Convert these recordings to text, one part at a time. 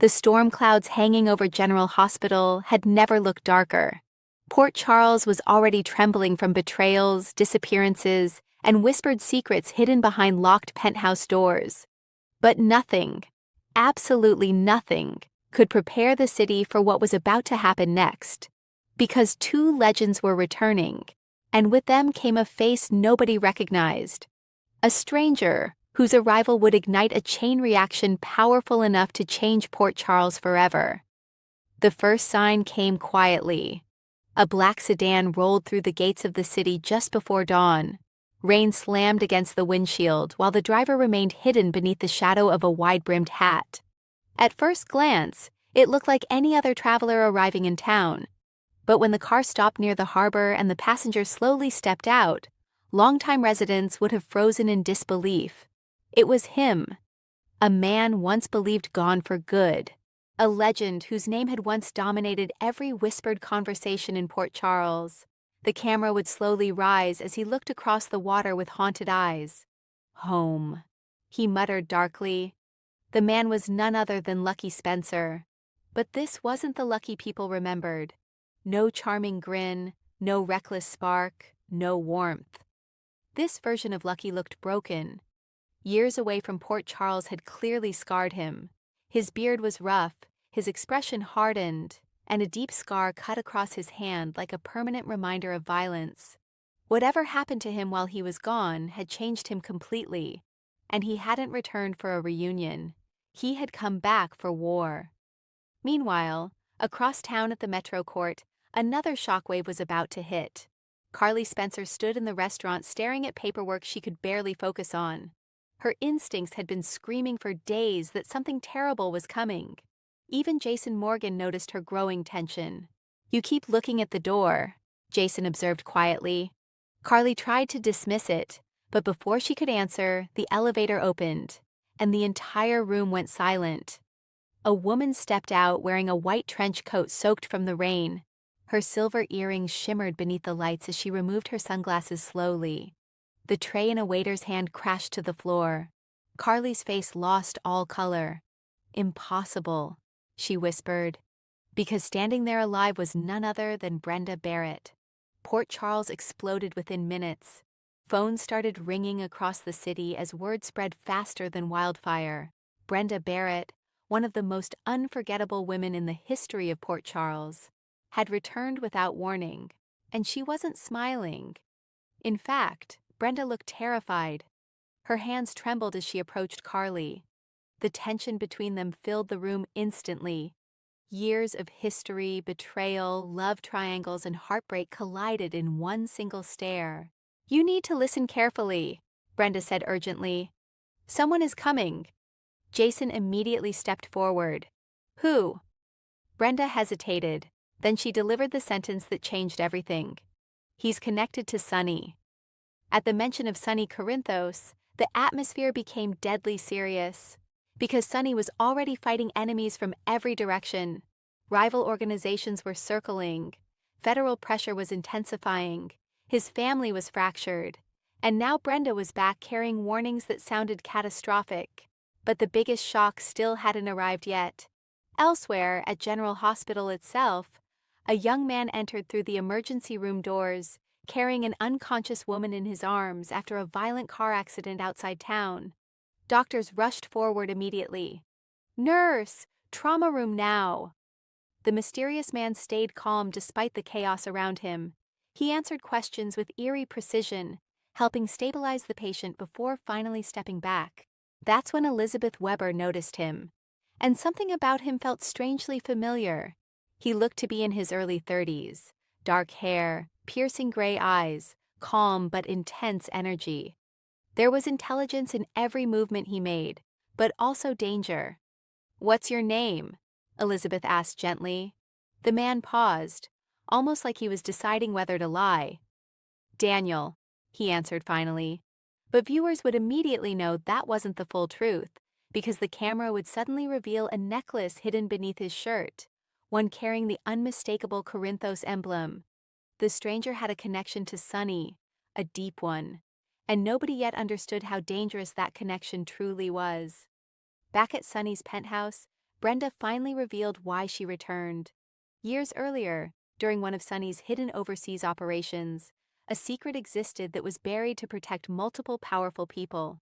The storm clouds hanging over General Hospital had never looked darker. Port Charles was already trembling from betrayals, disappearances, and whispered secrets hidden behind locked penthouse doors. But nothing, absolutely nothing, could prepare the city for what was about to happen next. Because two legends were returning, and with them came a face nobody recognized. A stranger whose arrival would ignite a chain reaction powerful enough to change Port Charles forever. The first sign came quietly. A black sedan rolled through the gates of the city just before dawn. Rain slammed against the windshield while the driver remained hidden beneath the shadow of a wide-brimmed hat. At first glance, it looked like any other traveler arriving in town. But when the car stopped near the harbor and the passenger slowly stepped out, longtime residents would have frozen in disbelief. It was him, a man once believed gone for good, a legend whose name had once dominated every whispered conversation in Port Charles. The camera would slowly rise as he looked across the water with haunted eyes. Home, he muttered darkly. The man was none other than Lucky Spencer. But this wasn't the Lucky people remembered. No charming grin, no reckless spark, no warmth. This version of Lucky looked broken. Years away from Port Charles had clearly scarred him. His beard was rough, his expression hardened, and a deep scar cut across his hand like a permanent reminder of violence. Whatever happened to him while he was gone had changed him completely, and he hadn't returned for a reunion. He had come back for war. Meanwhile, across town at the Metro Court, another shockwave was about to hit. Carly Spencer stood in the restaurant staring at paperwork she could barely focus on. Her instincts had been screaming for days that something terrible was coming. Even Jason Morgan noticed her growing tension. "You keep looking at the door," Jason observed quietly. Carly tried to dismiss it, but before she could answer, the elevator opened, and the entire room went silent. A woman stepped out wearing a white trench coat soaked from the rain. Her silver earrings shimmered beneath the lights as she removed her sunglasses slowly. The tray in a waiter's hand crashed to the floor. Carly's face lost all color. "Impossible," she whispered, because standing there alive was none other than Brenda Barrett. Port Charles exploded within minutes. Phones started ringing across the city as word spread faster than wildfire. Brenda Barrett, one of the most unforgettable women in the history of Port Charles, had returned without warning, and she wasn't smiling. In fact, Brenda looked terrified. Her hands trembled as she approached Carly. The tension between them filled the room instantly. Years of history, betrayal, love triangles, and heartbreak collided in one single stare. "You need to listen carefully," Brenda said urgently. "Someone is coming." Jason immediately stepped forward. "Who?" Brenda hesitated, then she delivered the sentence that changed everything. "He's connected to Sonny." At the mention of Sonny Corinthos, the atmosphere became deadly serious. Because Sonny was already fighting enemies from every direction. Rival organizations were circling. Federal pressure was intensifying. His family was fractured. And now Brenda was back carrying warnings that sounded catastrophic. But the biggest shock still hadn't arrived yet. Elsewhere, at General Hospital itself, a young man entered through the emergency room doors, carrying an unconscious woman in his arms after a violent car accident outside town. Doctors rushed forward immediately. "Nurse! Trauma room now!" The mysterious man stayed calm despite the chaos around him. He answered questions with eerie precision, helping stabilize the patient before finally stepping back. That's when Elizabeth Weber noticed him. And something about him felt strangely familiar. He looked to be in his early 30s. Dark hair, piercing gray eyes, calm but intense energy. There was intelligence in every movement he made, but also danger. "What's your name?" Elizabeth asked gently. The man paused, almost like he was deciding whether to lie. "Daniel," he answered finally. But viewers would immediately know that wasn't the full truth, because the camera would suddenly reveal a necklace hidden beneath his shirt, one carrying the unmistakable Corinthos emblem. The stranger had a connection to Sonny, a deep one. And nobody yet understood how dangerous that connection truly was. Back at Sonny's penthouse, Brenda finally revealed why she returned. Years earlier, during one of Sunny's hidden overseas operations, a secret existed that was buried to protect multiple powerful people.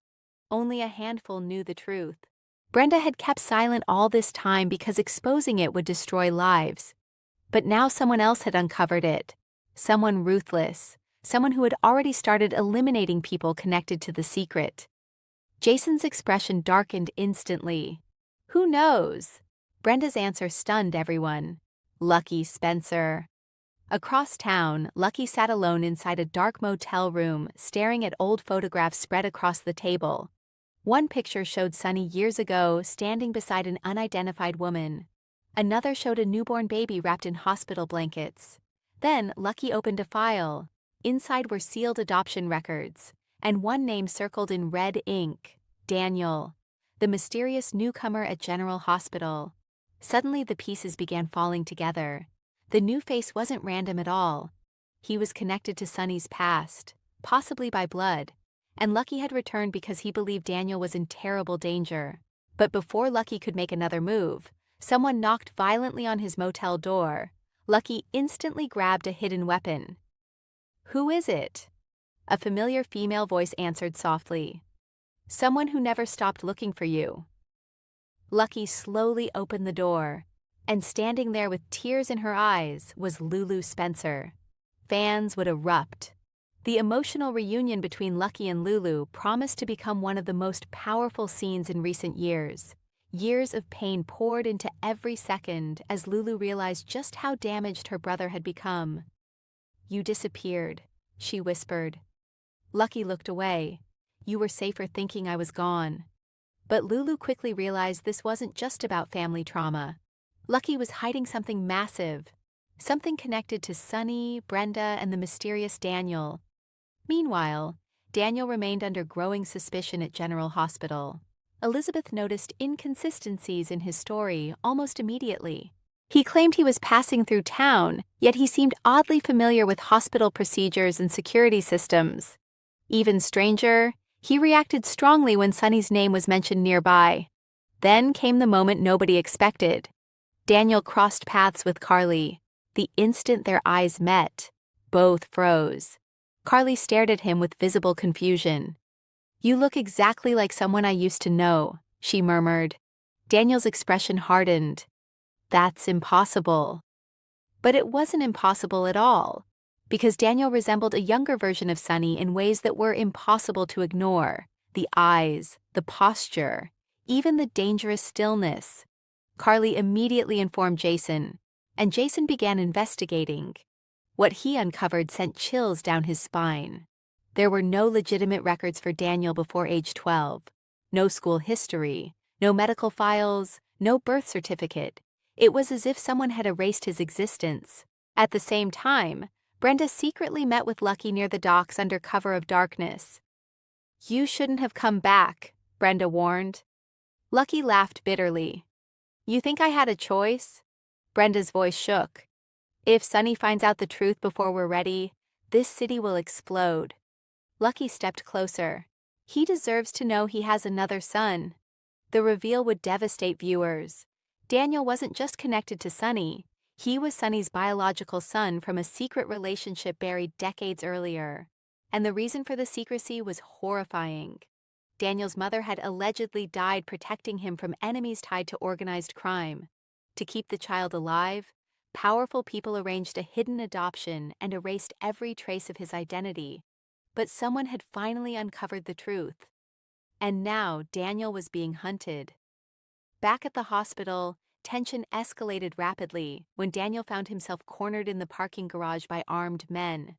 Only a handful knew the truth. Brenda had kept silent all this time because exposing it would destroy lives. But now someone else had uncovered it. Someone ruthless. Someone who had already started eliminating people connected to the secret. Jason's expression darkened instantly. Who knows? Brenda's answer stunned everyone. Lucky Spencer. Across town, Lucky sat alone inside a dark motel room, staring at old photographs spread across the table. One picture showed Sunny years ago, standing beside an unidentified woman. Another showed a newborn baby wrapped in hospital blankets. Then, Lucky opened a file. Inside were sealed adoption records, and one name circled in red ink: Daniel, the mysterious newcomer at General Hospital. Suddenly, the pieces began falling together. The new face wasn't random at all. He was connected to Sunny's past, possibly by blood, and Lucky had returned because he believed Daniel was in terrible danger. But before Lucky could make another move, someone knocked violently on his motel door. Lucky instantly grabbed a hidden weapon. "Who is it?" A familiar female voice answered softly. "Someone who never stopped looking for you." Lucky slowly opened the door, and standing there with tears in her eyes was Lulu Spencer. Fans would erupt. The emotional reunion between Lucky and Lulu promised to become one of the most powerful scenes in recent years. Years of pain poured into every second as Lulu realized just how damaged her brother had become. "You disappeared," she whispered. Lucky looked away. "You were safer thinking I was gone." But Lulu quickly realized this wasn't just about family trauma. Lucky was hiding something massive, something connected to Sunny, Brenda, and the mysterious Daniel. Meanwhile, Daniel remained under growing suspicion at General Hospital. Elizabeth noticed inconsistencies in his story almost immediately. He claimed he was passing through town, yet he seemed oddly familiar with hospital procedures and security systems. Even stranger, he reacted strongly when Sunny's name was mentioned nearby. Then came the moment nobody expected. Daniel crossed paths with Carly. The instant their eyes met, both froze. Carly stared at him with visible confusion. "You look exactly like someone I used to know," she murmured. Daniel's expression hardened. "That's impossible." But it wasn't impossible at all, because Daniel resembled a younger version of Sunny in ways that were impossible to ignore. The eyes, the posture, even the dangerous stillness. Carly immediately informed Jason, and Jason began investigating. What he uncovered sent chills down his spine. There were no legitimate records for Daniel before age 12. No school history, no medical files, no birth certificate. It was as if someone had erased his existence. At the same time, Brenda secretly met with Lucky near the docks under cover of darkness. "You shouldn't have come back," Brenda warned. Lucky laughed bitterly. "You think I had a choice?" Brenda's voice shook. "If Sunny finds out the truth before we're ready, this city will explode." Lucky stepped closer. "He deserves to know he has another son." The reveal would devastate viewers. Daniel wasn't just connected to Sunny. He was Sunny's biological son from a secret relationship buried decades earlier. And the reason for the secrecy was horrifying. Daniel's mother had allegedly died protecting him from enemies tied to organized crime. To keep the child alive, powerful people arranged a hidden adoption and erased every trace of his identity. But someone had finally uncovered the truth. And now Daniel was being hunted. Back at the hospital, tension escalated rapidly when Daniel found himself cornered in the parking garage by armed men.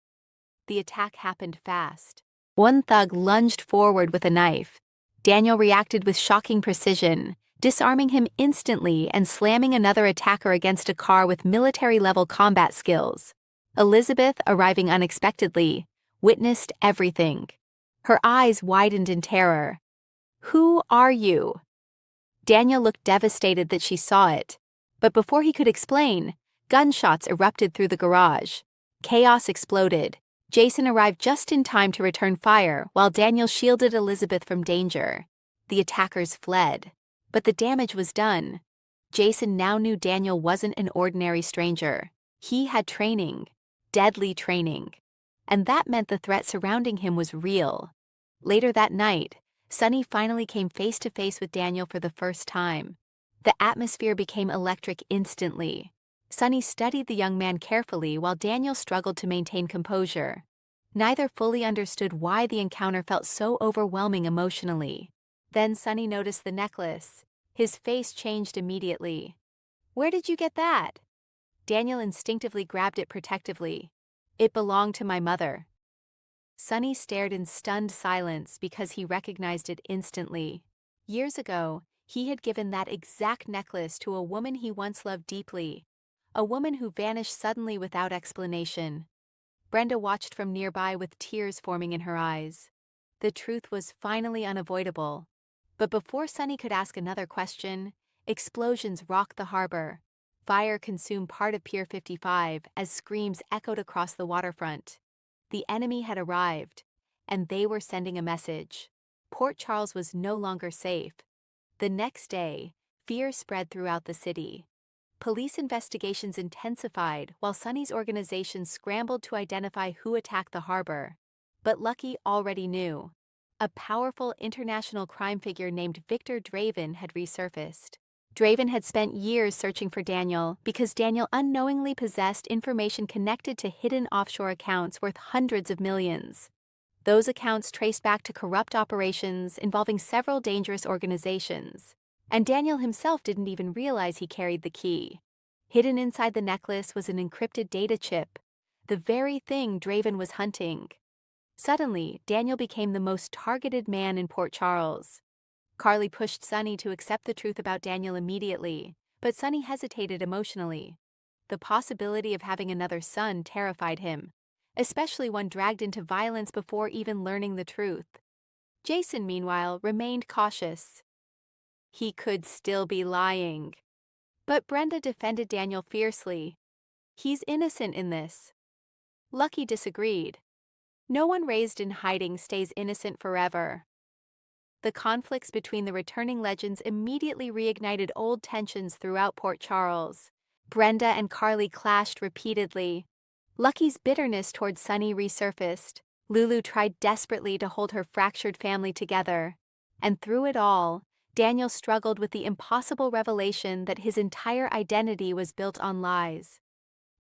The attack happened fast. One thug lunged forward with a knife. Daniel reacted with shocking precision, disarming him instantly and slamming another attacker against a car with military-level combat skills. Elizabeth, arriving unexpectedly, witnessed everything. Her eyes widened in terror. "Who are you?" Daniel looked devastated that she saw it. But before he could explain, gunshots erupted through the garage. Chaos exploded. Jason arrived just in time to return fire while Daniel shielded Elizabeth from danger. The attackers fled. But the damage was done. Jason now knew Daniel wasn't an ordinary stranger. He had training, deadly training. And that meant the threat surrounding him was real. Later that night, Sonny finally came face to face with Daniel for the first time. The atmosphere became electric instantly. Sonny studied the young man carefully while Daniel struggled to maintain composure. Neither fully understood why the encounter felt so overwhelming emotionally. Then Sonny noticed the necklace. His face changed immediately. "Where did you get that?" Daniel instinctively grabbed it protectively. "It belonged to my mother." Sonny stared in stunned silence because he recognized it instantly. Years ago, he had given that exact necklace to a woman he once loved deeply, a woman who vanished suddenly without explanation. Brenda watched from nearby with tears forming in her eyes. The truth was finally unavoidable. But before Sonny could ask another question, explosions rocked the harbor. Fire consumed part of Pier 55 as screams echoed across the waterfront. The enemy had arrived, and they were sending a message. Port Charles was no longer safe. The next day, fear spread throughout the city. Police investigations intensified while Sonny's organization scrambled to identify who attacked the harbor. But Lucky already knew. A powerful international crime figure named Victor Draven had resurfaced. Draven had spent years searching for Daniel because Daniel unknowingly possessed information connected to hidden offshore accounts worth hundreds of millions. Those accounts traced back to corrupt operations involving several dangerous organizations. And Daniel himself didn't even realize he carried the key. Hidden inside the necklace was an encrypted data chip, the very thing Draven was hunting. Suddenly, Daniel became the most targeted man in Port Charles. Carly pushed Sonny to accept the truth about Daniel immediately, but Sonny hesitated emotionally. The possibility of having another son terrified him, especially one dragged into violence before even learning the truth. Jason, meanwhile, remained cautious. He could still be lying. But Brenda defended Daniel fiercely. "He's innocent in this." Lucky disagreed. "No one raised in hiding stays innocent forever." The conflicts between the returning legends immediately reignited old tensions throughout Port Charles. Brenda and Carly clashed repeatedly. Lucky's bitterness toward Sonny resurfaced. Lulu tried desperately to hold her fractured family together. And through it all, Daniel struggled with the impossible revelation that his entire identity was built on lies.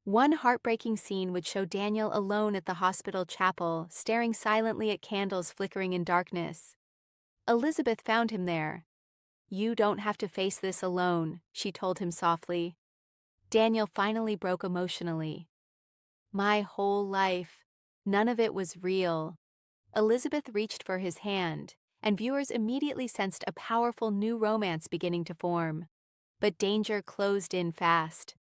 One heartbreaking scene would show Daniel alone at the hospital chapel, staring silently at candles flickering in darkness. Elizabeth found him there. "You don't have to face this alone," she told him softly. Daniel finally broke emotionally. "My whole life, none of it was real." Elizabeth reached for his hand, and viewers immediately sensed a powerful new romance beginning to form. But danger closed in fast.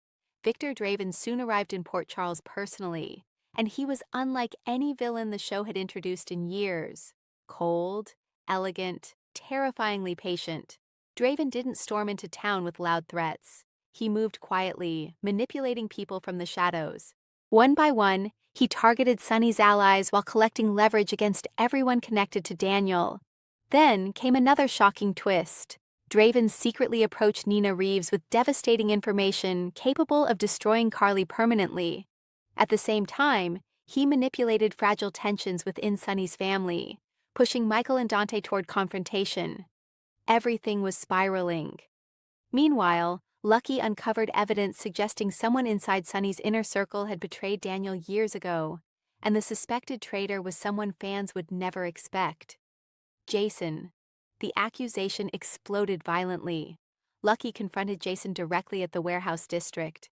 Victor Draven soon arrived in Port Charles personally, and he was unlike any villain the show had introduced in years. Cold, elegant, terrifyingly patient. Draven didn't storm into town with loud threats. He moved quietly, manipulating people from the shadows. One by one, he targeted Sonny's allies while collecting leverage against everyone connected to Daniel. Then came another shocking twist. Draven secretly approached Nina Reeves with devastating information capable of destroying Carly permanently. At the same time, he manipulated fragile tensions within Sonny's family, pushing Michael and Dante toward confrontation. Everything was spiraling. Meanwhile, Lucky uncovered evidence suggesting someone inside Sonny's inner circle had betrayed Daniel years ago, and the suspected traitor was someone fans would never expect. Jason. The accusation exploded violently. Lucky confronted Jason directly at the warehouse district.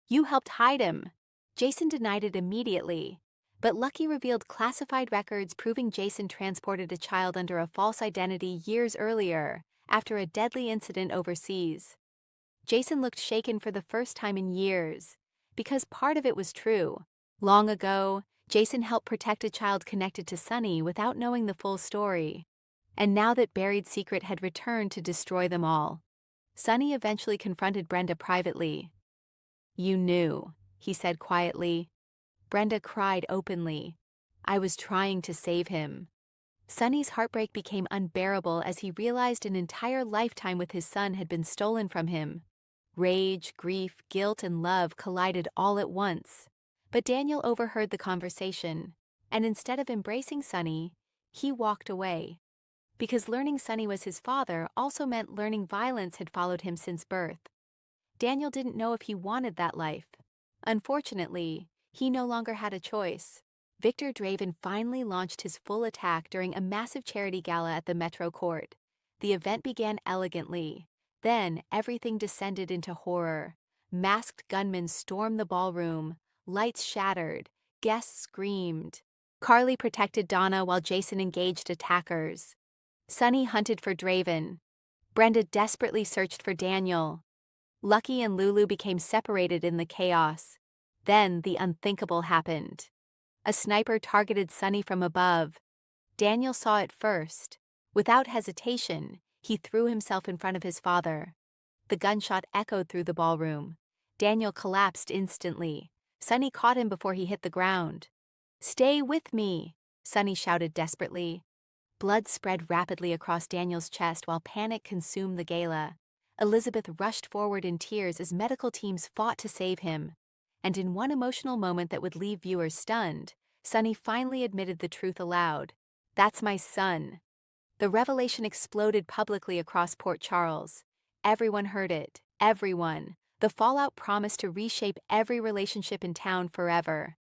"You helped hide him." Jason denied it immediately, but Lucky revealed classified records proving Jason transported a child under a false identity years earlier, after a deadly incident overseas. Jason looked shaken for the first time in years, because part of it was true. Long ago, Jason helped protect a child connected to Sonny without knowing the full story. And now that buried secret had returned to destroy them all. Sonny eventually confronted Brenda privately. "You knew," he said quietly. Brenda cried openly. "I was trying to save him." Sonny's heartbreak became unbearable as he realized an entire lifetime with his son had been stolen from him. Rage, grief, guilt, and love collided all at once. But Daniel overheard the conversation, and instead of embracing Sonny, he walked away. Because learning Sonny was his father also meant learning violence had followed him since birth. Daniel didn't know if he wanted that life. Unfortunately, he no longer had a choice. Victor Draven finally launched his full attack during a massive charity gala at the Metro Court. The event began elegantly. Then, everything descended into horror. Masked gunmen stormed the ballroom. Lights shattered. Guests screamed. Carly protected Donna while Jason engaged attackers. Sonny hunted for Draven. Brenda desperately searched for Daniel. Lucky and Lulu became separated in the chaos. Then the unthinkable happened. A sniper targeted Sonny from above. Daniel saw it first. Without hesitation, he threw himself in front of his father. The gunshot echoed through the ballroom. Daniel collapsed instantly. Sonny caught him before he hit the ground. "Stay with me," Sonny shouted desperately. Blood spread rapidly across Daniel's chest while panic consumed the gala. Elizabeth rushed forward in tears as medical teams fought to save him. And in one emotional moment that would leave viewers stunned, Sonny finally admitted the truth aloud. "That's my son." The revelation exploded publicly across Port Charles. Everyone heard it. Everyone. The fallout promised to reshape every relationship in town forever.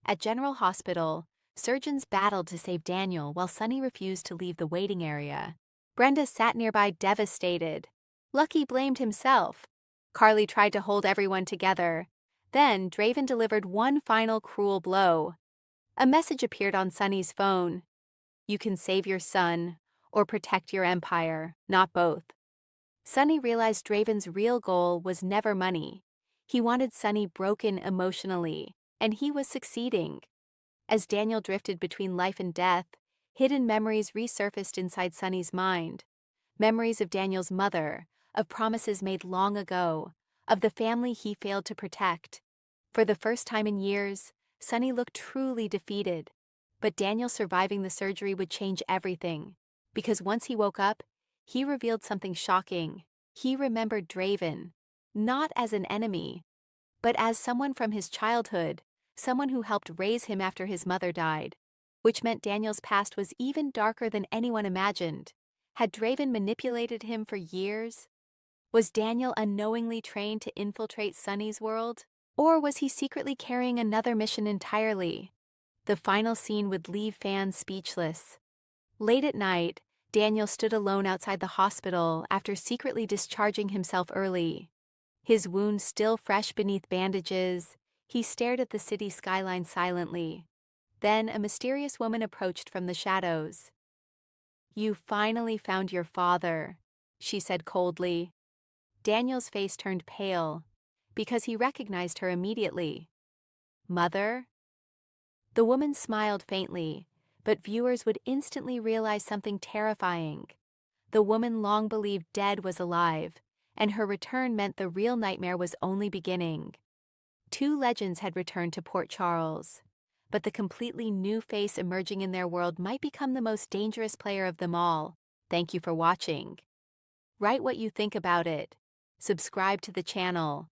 At General Hospital, surgeons battled to save Daniel while Sonny refused to leave the waiting area. Brenda sat nearby devastated. Lucky blamed himself. Carly tried to hold everyone together. Then Draven delivered one final cruel blow. A message appeared on Sonny's phone. "You can save your son, or protect your empire, not both." Sonny realized Draven's real goal was never money. He wanted Sonny broken emotionally, and he was succeeding. As Daniel drifted between life and death, hidden memories resurfaced inside Sonny's mind. Memories of Daniel's mother, of promises made long ago, of the family he failed to protect. For the first time in years, Sonny looked truly defeated. But Daniel surviving the surgery would change everything. Because once he woke up, he revealed something shocking. He remembered Draven, not as an enemy, but as someone from his childhood, someone who helped raise him after his mother died, which meant Daniel's past was even darker than anyone imagined. Had Draven manipulated him for years? Was Daniel unknowingly trained to infiltrate Sonny's world? Or was he secretly carrying another mission entirely? The final scene would leave fans speechless. Late at night, Daniel stood alone outside the hospital after secretly discharging himself early. His wound still fresh beneath bandages, he stared at the city skyline silently. Then a mysterious woman approached from the shadows. "You finally found your father," she said coldly. Daniel's face turned pale, because he recognized her immediately. "Mother?" The woman smiled faintly, but viewers would instantly realize something terrifying. The woman long believed dead was alive, and her return meant the real nightmare was only beginning. Two legends had returned to Port Charles, but the completely new face emerging in their world might become the most dangerous player of them all. Thank you for watching. Write what you think about it. Subscribe to the channel.